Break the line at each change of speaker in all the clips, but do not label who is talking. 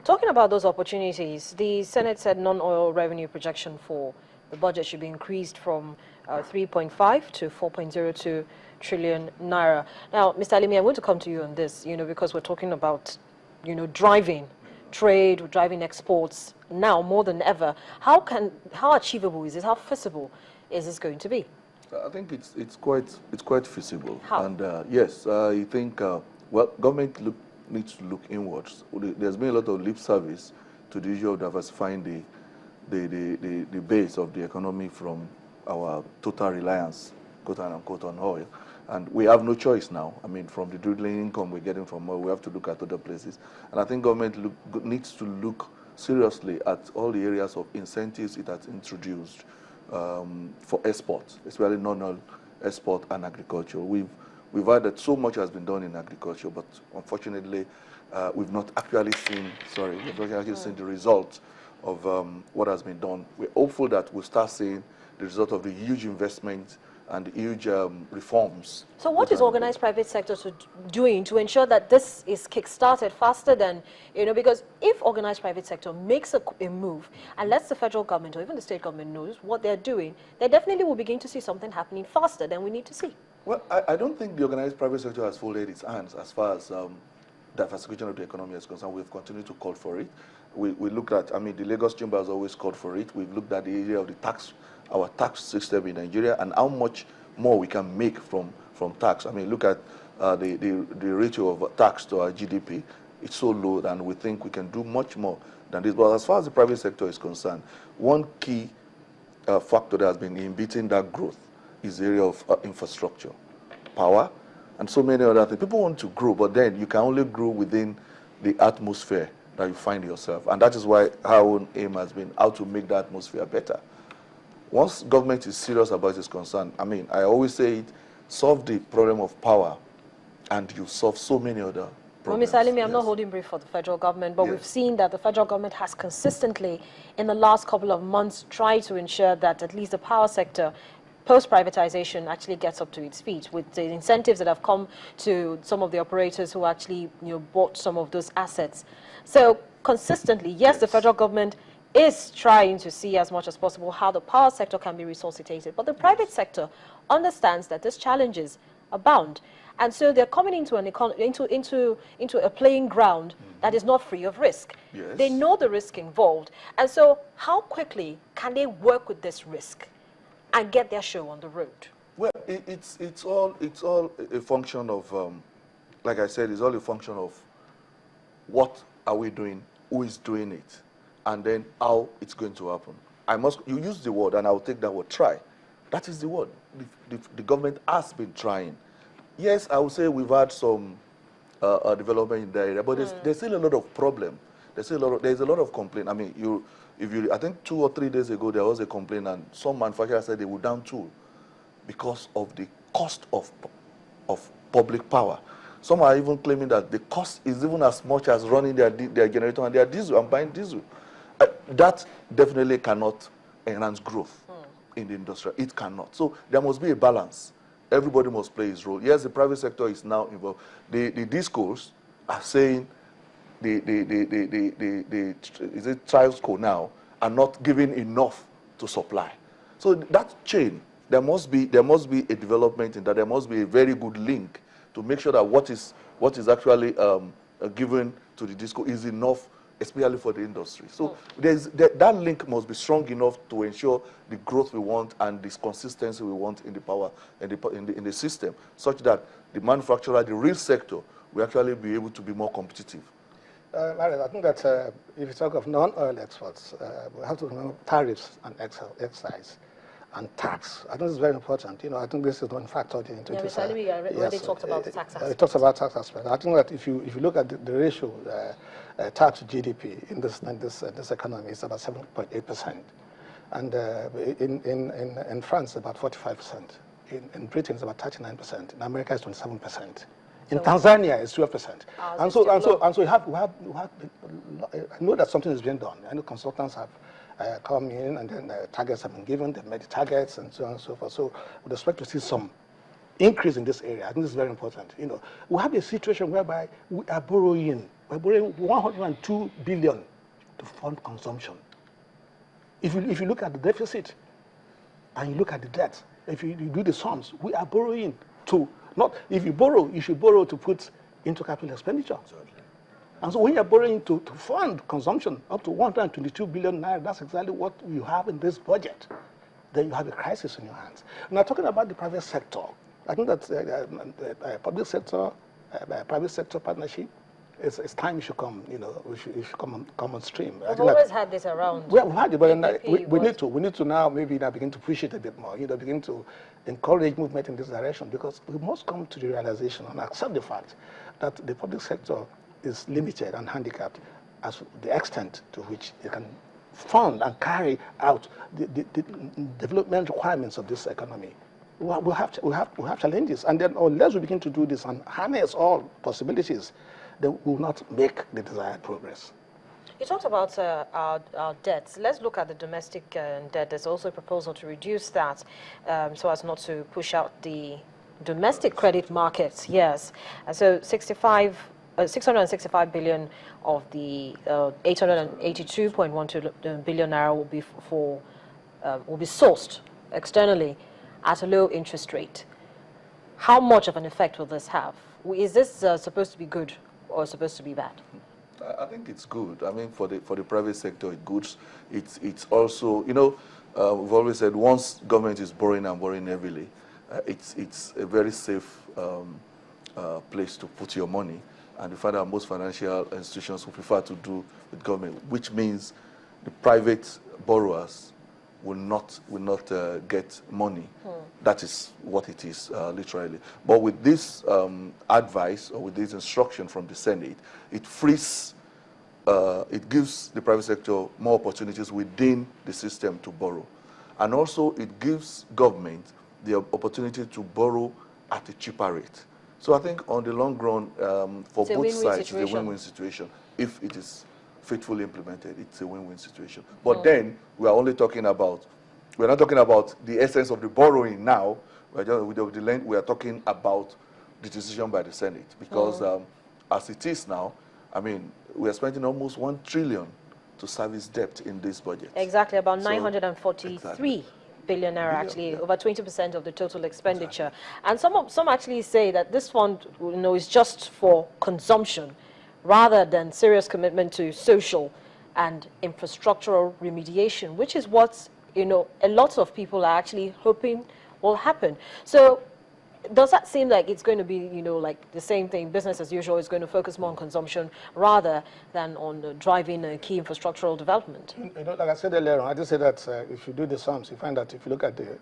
Talking about those opportunities, the Senate said non-oil revenue projection for the budget should be increased from 3.5 to 4.02 trillion naira. Now, Mr. Alimi, I'm going to come to you on this, because we're talking about, driving trade, driving exports now more than ever. How achievable is this? How feasible is this going to be?
I think it's quite feasible.
How?
And yes, I think government needs to look inwards. There's been a lot of lip service to the issue of diversifying the base of the economy from our total reliance, quote unquote, on oil. And we have no choice now. I mean, from the dwindling income we're getting from oil, we have to look at other places. And I think government needs to look seriously at all the areas of incentives it has introduced for exports, especially non-oil export and agriculture. We've heard that so much has been done in agriculture, but unfortunately, we've not actually seen, seen the results of what has been done. We're hopeful that we'll start seeing the result of the huge investment and the huge reforms.
So what is organized private sector doing to ensure that this is kick-started faster than, because if organized private sector makes a move and lets the federal government or even the state government knows what they're doing, they definitely will begin to see something happening faster than we need to see.
Well, I don't think the organized private sector has folded its hands as far as diversification of the economy is concerned. We've continued to call for it. We looked at, the Lagos Chamber has always called for it. We've looked at the area of our tax system in Nigeria and how much more we can make from tax. Look at the ratio of tax to our GDP. It's so low, and we think we can do much more than this. But as far as the private sector is concerned, one key factor that has been inhibiting that growth is the area of infrastructure, power, and so many other things. People want to grow, but then you can only grow within the atmosphere that you find yourself. And that is why our own aim has been how to make that atmosphere better. Once government is serious about its concern, I always say it, solve the problem of power, and you solve so many other problems.
Well, Mr. Alimi, I'm not holding brief for the federal government, but we've seen that the federal government has consistently, in the last couple of months, tried to ensure that at least the power sector, post-privatization, actually gets up to its feet with the incentives that have come to some of the operators who actually bought some of those assets. So consistently, yes, the federal government is trying to see as much as possible how the power sector can be resuscitated. But the private sector understands that these challenges abound. And so they're coming into a playing ground that is not free of risk.
Yes.
They know the risk involved. And so how quickly can they work with this risk and get their show on the road?
Well, it's all a function of, like I said, it's all a function of what are we doing, who is doing it, and then how it's going to happen. You use the word, and I'll take that word, try. That is the word. The government has been trying. Yes, I would say we've had some development in the area, but there's still a lot of problem. There's a lot of complaint. I think 2 or 3 days ago there was a complaint, and some manufacturers said they would down tool because of the cost of public power. Some are even claiming that the cost is even as much as running their generator and their diesel and buying diesel. That definitely cannot enhance growth in the industry. It cannot. So there must be a balance. Everybody must play his role. Yes, the private sector is now involved. The discourse are saying is it trials co now are not giving enough to supply. So that chain, there must be a development in that. There must be a very good link to make sure that what is actually given to the disco is enough, especially for the industry. So that link must be strong enough to ensure the growth we want and this consistency we want in the power in the system, such that the manufacturer, the real sector, will actually be able to be more competitive.
I think that if you talk of non-oil exports, we have to remember tariffs and excise and tax. I think this is very important. I think this is one factor into this.
Yeah, we already talked about the tax aspect.
It talks about tax aspect. I think that if you look at the ratio, tax to GDP in this economy is about 7.8%, and in France about 45%. In Britain it's about 39%. In America it's 27%. In Tanzania, it's 12%. And so we have, I know that something is being done. I know consultants have come in, and then targets have been given, they've met the targets, and so on and so forth. So we expect to see some increase in this area. I think this is very important. We have a situation whereby we are borrowing we're borrowing 102 billion to fund consumption. If you look at the deficit and you look at the debt, if you do the sums, we are borrowing to, not, if you borrow, you should borrow to put into capital expenditure. Exactly. And so when you're borrowing to fund consumption up to 122 billion naira, that's exactly what you have in this budget. Then you have a crisis in your hands. Now, talking about the private sector, I think that public sector, private sector partnership, it's time it should come. It should come on stream.
We've always had this around.
We've had it, but we need to now begin to push it a bit more. Begin to encourage movement in this direction, because we must come to the realization and accept the fact that the public sector is limited and handicapped as the extent to which it can fund and carry out the development requirements of this economy. We have challenges, and then unless we begin to do this and harness all possibilities, then we will not make the desired progress.
You talked about our debts. Let's look at the domestic debt. There's also a proposal to reduce that so as not to push out the domestic credit markets. Yes, and so 665 billion of the 882.12 billion naira will be sourced externally at a low interest rate. How much of an effect will this have? Is this supposed to be good or supposed to be bad?
I think it's good. I mean, for the private sector, it's good. It's also, we've always said once government is borrowing and borrowing heavily, it's a very safe place to put your money. And we find that most financial institutions will prefer to do with government, which means the private borrowers will not get money. That is what it is, literally. But with this advice or with this instruction from the Senate, it frees, it gives the private sector more opportunities within the system to borrow. And also it gives government the opportunity to borrow at a cheaper rate. So I think on the long run, for both sides, it's a win-win situation. If it is faithfully implemented, it's a win-win situation. But then we are only talking about, we're not talking about the essence of the borrowing now. We are talking about the decision by the Senate, because as it is now, I mean, we are spending almost 1 trillion to service debt in this budget.
Exactly, about 943 billion naira, actually, over 20% of the total expenditure. Exactly. And some actually say that this fund, is just for consumption, rather than serious commitment to social and infrastructural remediation, which is what, a lot of people are actually hoping will happen. So does that seem like it's going to be, like the same thing, business as usual, is going to focus more on consumption rather than on driving a key infrastructural development?
Like I said earlier on, I just said that if you do the sums, you find that if you look at the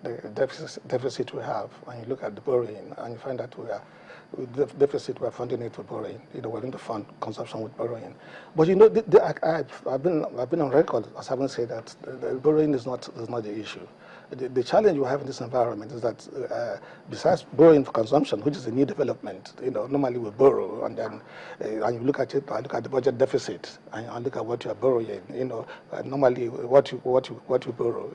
deficit we have, and you look at the borrowing, and you find that with the deficit, we're funding it with borrowing. We're going to fund consumption with borrowing. But I've been on record as having said that the borrowing is not the issue. The challenge we have in this environment is that besides borrowing for consumption, which is a new development, normally we borrow, and then and you look at it, I look at the budget deficit, and I look at what you are borrowing. Normally what you borrow,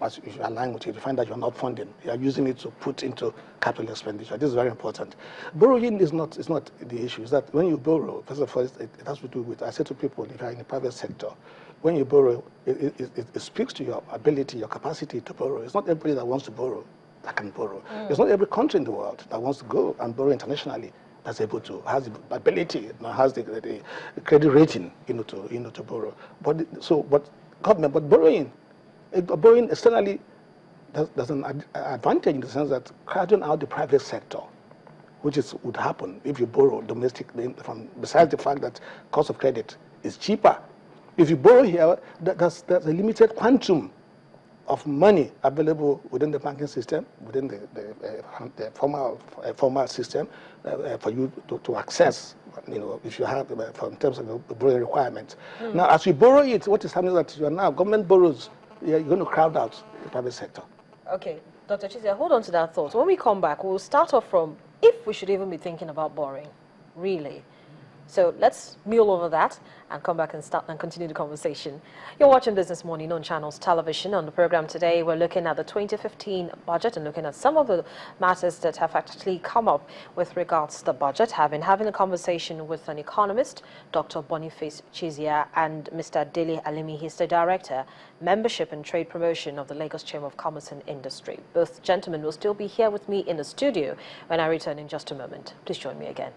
as if you align with it, you find that you're not funding. You are using it to put into capital expenditure. This is very important. Borrowing is not the issue. It's that when you borrow, first of all, it has to do with, I say to people, if you're in the private sector, when you borrow, it speaks to your ability, your capacity to borrow. It's not everybody that wants to borrow that can borrow. It's not every country in the world that wants to go and borrow internationally that's able to, has the ability, has the credit rating, to borrow. But borrowing externally, there's an advantage in the sense that crowding out the private sector, which would happen if you borrow domestically, besides the fact that cost of credit is cheaper. If you borrow here, there's a limited quantum of money available within the banking system, within the formal system, for you to access, if you have, in terms of the borrowing requirements. Now, as you borrow it, what is happening is that you are now, government borrows, you're going to crowd out the private sector.
Okay, Dr. Chizia, hold on to that thought. When we come back, we'll start off from if we should even be thinking about borrowing, really. So let's mule over that and come back and start and continue the conversation. You're watching Business Morning on Channels Television. On the program today, we're looking at the 2015 budget and looking at some of the matters that have actually come up with regards to the budget. I've been having a conversation with an economist, Dr. Boniface Chizia, and Mr. Dele Alimi. He's the Director, Membership and Trade Promotion of the Lagos Chamber of Commerce and Industry. Both gentlemen will still be here with me in the studio when I return in just a moment. Please join me again.